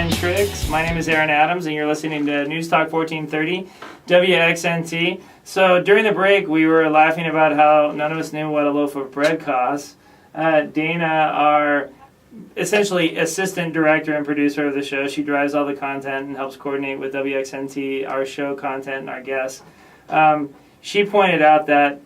and tricks. My name is Aaron Adams, and you're listening to News Talk 1430 WXNT. So during the break, we were laughing about how none of us knew what a loaf of bread costs. Dana, our essentially assistant director and producer of the show, she drives all the content and helps coordinate with WXNT, our show content, and our guests. She pointed out that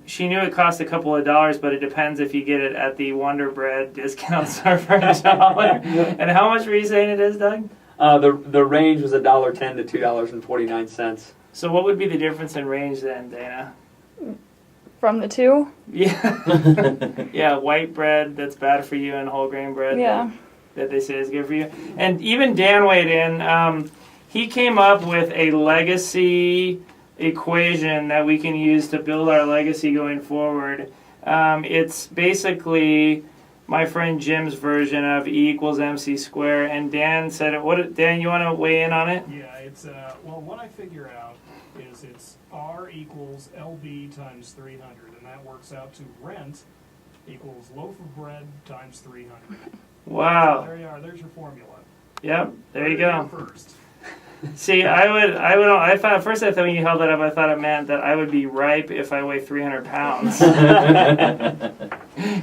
she knew it cost a couple of dollars, but it depends if you get it at the Wonder Bread discount store for $1. And how much were you saying it is, Doug? The range was $1.10 to $2.49. So what would be the difference in range then, Dana? From the two? Yeah. Yeah, white bread that's bad for you and whole grain bread that they say is good for you. And even Dan weighed in. He came up with a legacy equation that we can use to build our legacy going forward. It's basically my friend Jim's version of E equals MC squared, and Dan said it. Dan, you want to weigh in on it? Yeah, it's what I figure out is it's R equals LB times 300, and that works out to rent equals loaf of bread times 300. Wow. So there you are. There's your formula. Yep. There you go. First. See, I thought at first when you held that up, I thought it meant that I would be ripe if I weigh 300 pounds.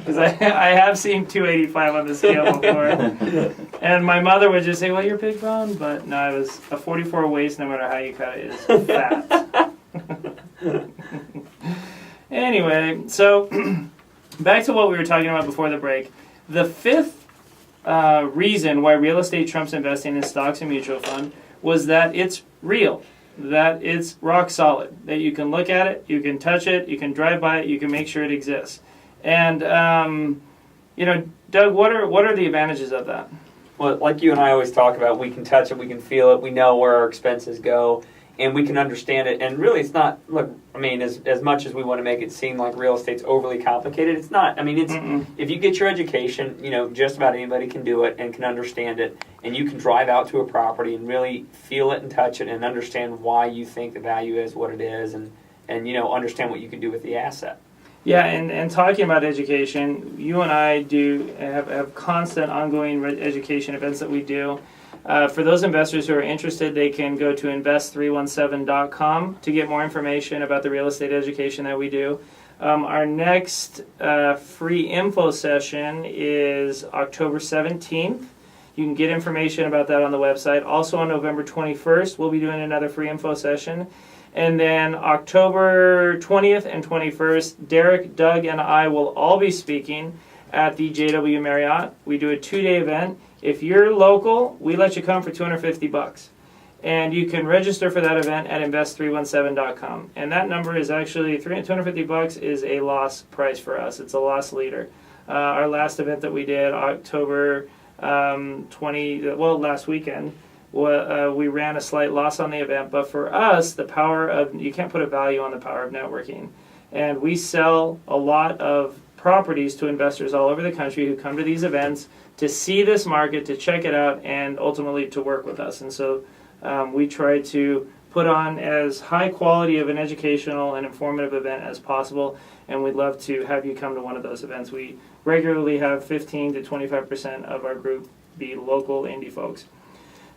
Because I have seen 285 on the scale before. And my mother would just say, well, you're big bone. But no, I was a 44 waist, no matter how you cut it, is fat. Anyway, so back to what we were talking about before the break. The fifth reason why real estate trumps investing in stocks and mutual fund was that it's real, that it's rock solid, that you can look at it, you can touch it, you can drive by it, you can make sure it exists. And, Doug, what are the advantages of that? Well, like you and I always talk about, we can touch it, we can feel it, we know where our expenses go, and we can understand it. And really, it's not, look, I mean, as much as we want to make it seem like real estate's overly complicated, it's not. I mean, it's if you get your education, just about anybody can do it and can understand it. And you can drive out to a property and really feel it and touch it and understand why you think the value is what it is and understand what you can do with the asset. Yeah, and talking about education, you and I have constant ongoing education events that we do. For those investors who are interested, they can go to invest317.com to get more information about the real estate education that we do. Our next free info session is October 17th. You can get information about that on the website. Also on November 21st, we'll be doing another free info session. And then October 20th and 21st, Derek, Doug, and I will all be speaking at the JW Marriott. We do a 2-day event. If you're local, we let you come for $250. And you can register for that event at invest317.com. And that number is actually $250 is a loss price for us. It's a loss leader. Our last event that we did, October last weekend, we ran a slight loss on the event. But for us, you can't put a value on the power of networking. And we sell a lot of properties to investors all over the country who come to these events to see this market, to check it out, and ultimately to work with us. And so we try to put on as high quality of an educational and informative event as possible, and we'd love to have you come to one of those events. We regularly have 15 to 25% of our group be local indie folks.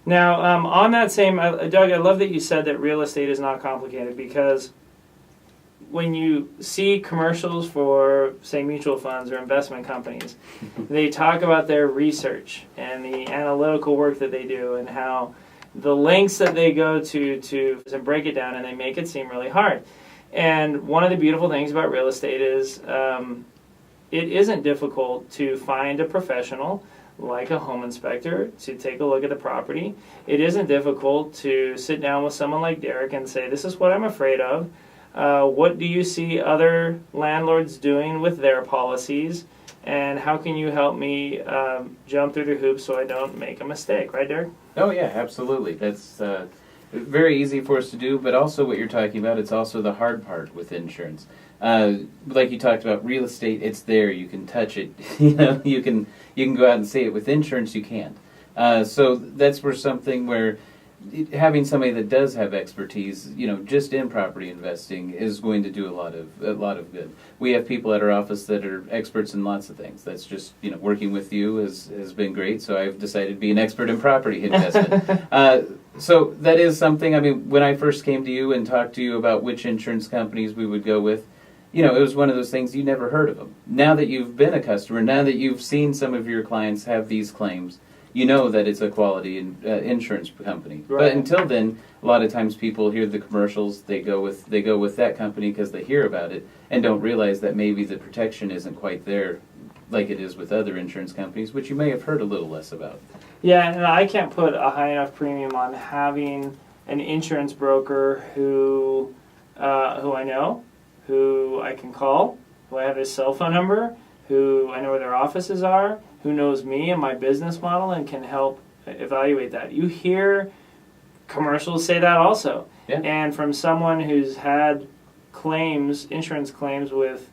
Now, on that same, Doug, I love that you said that real estate is not complicated, because when you see commercials for, say, mutual funds or investment companies, they talk about their research and the analytical work that they do and how the lengths that they go to break it down, and they make it seem really hard. And one of the beautiful things about real estate is it isn't difficult to find a professional like a home inspector to take a look at the property. It isn't difficult to sit down with someone like Derek and say, this is what I'm afraid of. What do you see other landlords doing with their policies? And how can you help me jump through the hoops so I don't make a mistake? Right, Derek? Oh, yeah, absolutely. That's very easy for us to do, but also what you're talking about, it's also the hard part with insurance. Like you talked about, real estate, it's there. You can touch it. You can go out and see it. With insurance, you can't. So that's where something where having somebody that does have expertise, just in property investing is going to do a lot of good. We have people at our office that are experts in lots of things. That's just, working with you has been great. So I've decided to be an expert in property investment. So that is something. I mean, when I first came to you and talked to you about which insurance companies we would go with, it was one of those things you never heard of them. Now that you've been a customer, now that you've seen some of your clients have these claims, you know that it's a quality insurance company. Right. But until then, a lot of times people hear the commercials, they go with that company because they hear about it and don't realize that maybe the protection isn't quite there like it is with other insurance companies, which you may have heard a little less about. Yeah, and I can't put a high enough premium on having an insurance broker who I know, who I can call, who I have his cell phone number, who I know where their offices are, who knows me and my business model and can help evaluate that. You hear commercials say that also. Yeah. And from someone who's had insurance claims with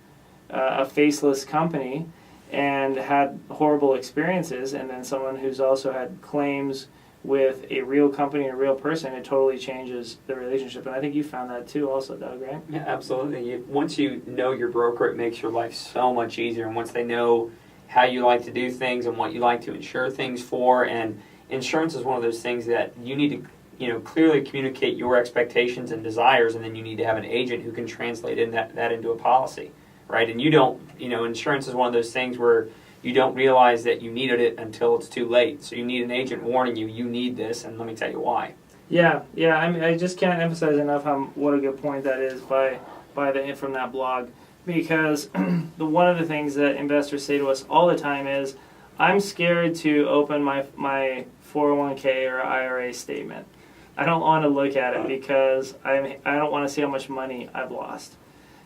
a faceless company and had horrible experiences, and then someone who's also had claims with a real company and a real person, it totally changes the relationship. And I think you found that too also, Doug, right? Yeah, absolutely. Once you know your broker, it makes your life so much easier. And once they know how you like to do things and what you like to insure things for, and insurance is one of those things that you need to clearly communicate your expectations and desires, and then you need to have an agent who can translate that into a policy, right? And you don't, insurance is one of those things where you don't realize that you needed it until it's too late. So you need an agent warning you need this, and let me tell you why. Yeah. I mean, I just can't emphasize enough what a good point that is from that blog, because one of the things that investors say to us all the time is, I'm scared to open my 401k or IRA statement. I don't want to look at it because I don't want to see how much money I've lost.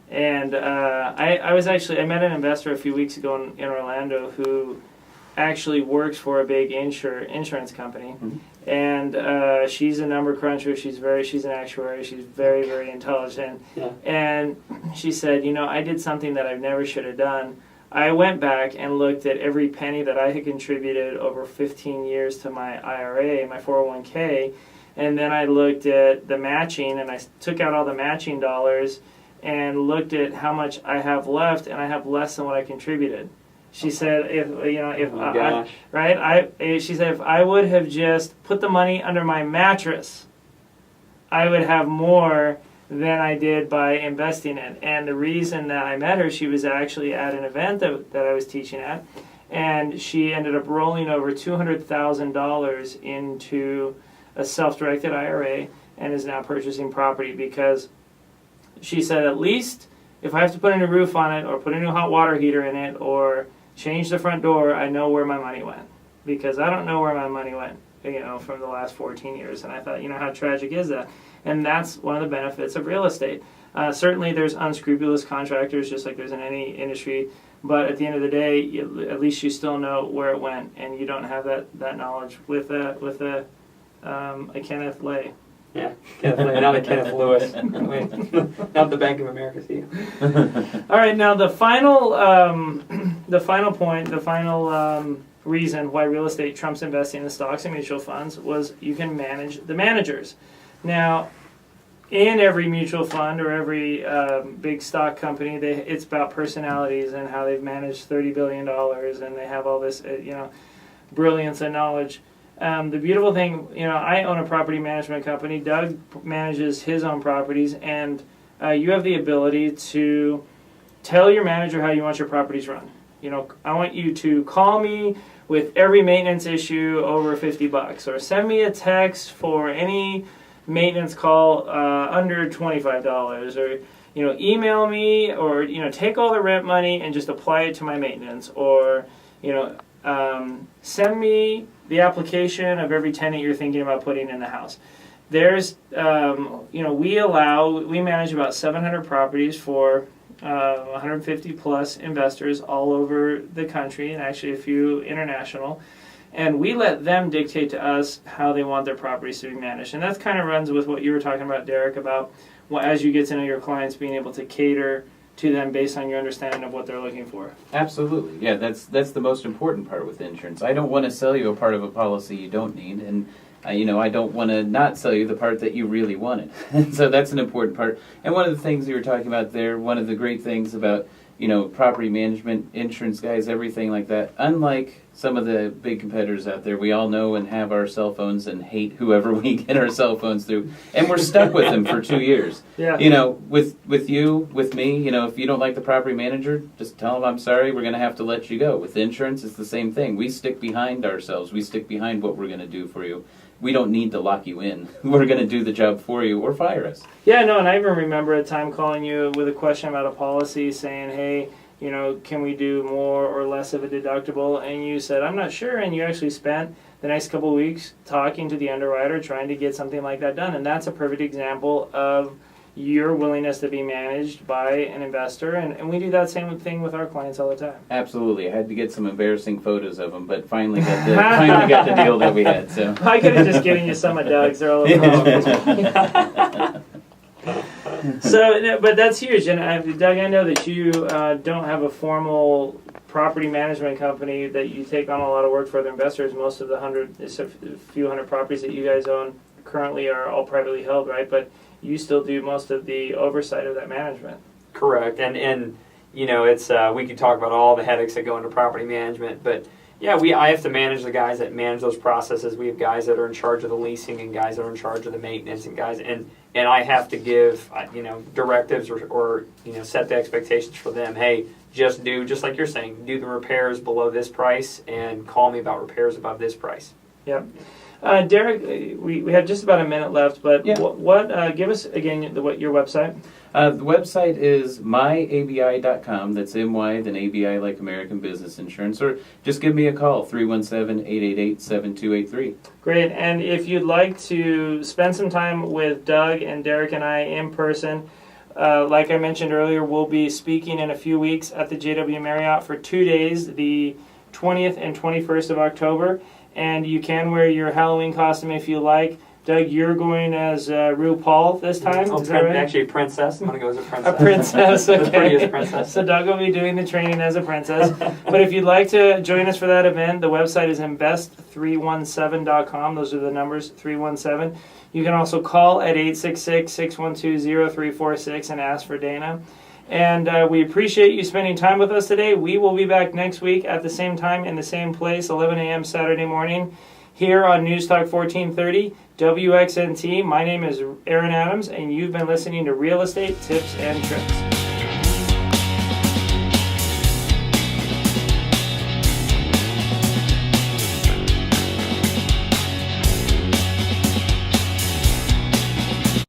And I met an investor a few weeks ago in Orlando who actually works for a big insurance company, mm-hmm. and she's a number cruncher. She's an actuary. She's very, very intelligent. Yeah. And she said, I did something that I never should have done. I went back and looked at every penny that I had contributed over 15 years to my IRA, my 401k, and then I looked at the matching, and I took out all the matching dollars and looked at how much I have left, and I have less than what I contributed. She said, she said, if I would have just put the money under my mattress, I would have more than I did by investing it. And the reason that I met her, she was actually at an event that I was teaching at, and she ended up rolling over $200,000 into a self-directed IRA and is now purchasing property because she said, at least if I have to put a new roof on it or put a new hot water heater in it or change the front door, I know where my money went, because I don't know where my money went, from the last 14 years. And I thought, how tragic is that? And that's one of the benefits of real estate. Certainly there's unscrupulous contractors, just like there's in any industry, but at the end of the day, at least you still know where it went, and you don't have that knowledge with a Kenneth Lay. Yeah, Kenneth Lay, not a Kenneth Lewis. Not the Bank of America CEO. All right, now the final reason why real estate trumps investing in stocks and mutual funds was you can manage the managers. Now, in every mutual fund or every big stock company, it's about personalities and how they've managed $30 billion and they have all this, brilliance and knowledge. The beautiful thing, I own a property management company. Doug manages his own properties, and you have the ability to tell your manager how you want your properties run. I want you to call me with every maintenance issue over $50, or send me a text for any maintenance call under $25, or email me, or take all the rent money and just apply it to my maintenance, or send me the application of every tenant you're thinking about putting in the house. There's, we manage about 700 properties for 150 plus investors all over the country, and actually a few international. And we let them dictate to us how they want their properties to be managed. And that kind of runs with what you were talking about, Derek, about as you get to know your clients, being able to cater to them based on your understanding of what they're looking for. Absolutely. Yeah, that's the most important part with insurance. I don't want to sell you a part of a policy you don't need, and I don't want to not sell you the part that you really wanted. And so that's an important part. And one of the things you were talking about there, one of the great things about, property management, insurance guys, everything like that, unlike some of the big competitors out there, we all know and have our cell phones and hate whoever we get our cell phones through. And we're stuck with them for 2 years. Yeah. With you, with me, if you don't like the property manager, just tell them I'm sorry, we're going to have to let you go. With insurance, it's the same thing. We stick behind ourselves. We stick behind what we're going to do for you. We don't need to lock you in. We're going to do the job for you or fire us. Yeah, no, and I even remember a time calling you with a question about a policy saying, hey, can we do more or less of a deductible? And you said, I'm not sure. And you actually spent the next couple of weeks talking to the underwriter, trying to get something like that done. And that's a perfect example of your willingness to be managed by an investor. And we do that same thing with our clients all the time. Absolutely. I had to get some embarrassing photos of them, but finally got the deal that we had. So I could have just given you some of Doug's. They're all over Facebook. So, but that's huge. And Doug, I know that you don't have a formal property management company that you take on a lot of work for other investors. Most of the few hundred properties that you guys own currently are all privately held, right? But you still do most of the oversight of that management. Correct. And it's we could talk about all the headaches that go into property management, but yeah, I have to manage the guys that manage those processes. We have guys that are in charge of the leasing and guys that are in charge of the maintenance and guys and I have to give directives or set the expectations for them. Hey, just like you're saying, do the repairs below this price and call me about repairs above this price. Yep. Derek, we have just about a minute left, but yeah. What give us again your website? The website is myabi.com. That's MY, then ABI like American Business Insurance. Or just give me a call, 317-888-7283. Great. And if you'd like to spend some time with Doug and Derek and I in person, like I mentioned earlier, we'll be speaking in a few weeks at the JW Marriott for 2 days, the 20th and 21st of October. And you can wear your Halloween costume if you like. Doug, you're going as RuPaul this time. Is that right? Actually, a princess. I'm going to go as a princess. A princess, okay. The prettiest princess. So Doug will be doing the training as a princess. But if you'd like to join us for that event, the website is invest317.com. Those are the numbers, 317. You can also call at 866-612-0346 and ask for Dana. And we appreciate you spending time with us today. We will be back next week at the same time in the same place, 11 a.m. Saturday morning, here on News Talk 1430, WXNT. My name is Aaron Adams, and you've been listening to Real Estate Tips and Tricks.